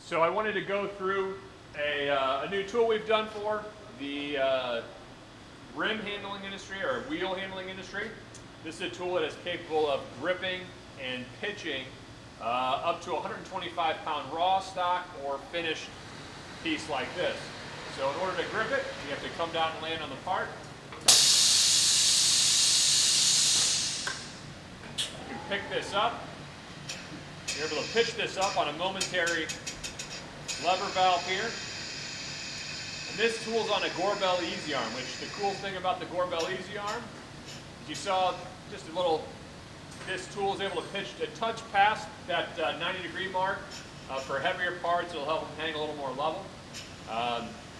So I wanted to go through a new tool we've done for the rim handling industry or wheel handling industry. This is a tool that is capable of gripping and pitching up to 125-pound raw stock or finished piece like this. So in order to grip it, you have to come down and land on the part. You can pick this up. You're able to pitch this up on a momentary lever valve here. And this tool's on a Gorbel Easy Arm, which the cool thing about the Gorbel Easy Arm is you saw just a little, this tool is able to pitch a touch past that 90-degree mark. For heavier parts, it'll help them hang a little more level.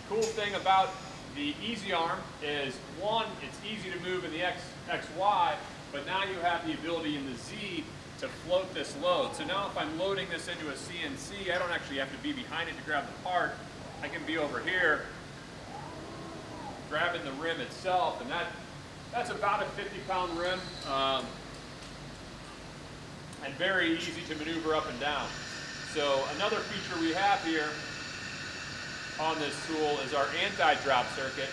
Cool thing about the Easy Arm is, one, it's easy to move in the XY, but now you have the ability in the Z to float this load. So now if I'm loading this into a CNC, I don't actually have to be behind it to grab the part. I can be over here grabbing the rim itself, and that's about a 50-pound rim, and very easy to maneuver up and down. So another feature we have here on this tool is our anti-drop circuit,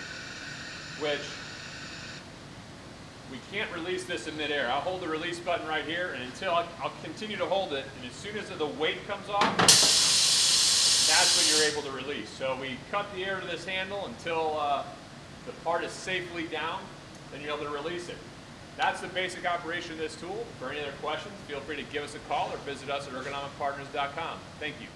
which we can't release this in midair. I'll hold the release button right here, and until I'll continue to hold it, and as soon as the weight comes off, that's when you're able to release. So we cut the air to this handle until the part is safely down, then you're able to release it. That's the basic operation of this tool. For any other questions, feel free to give us a call or visit us at ergonomicpartners.com. Thank you.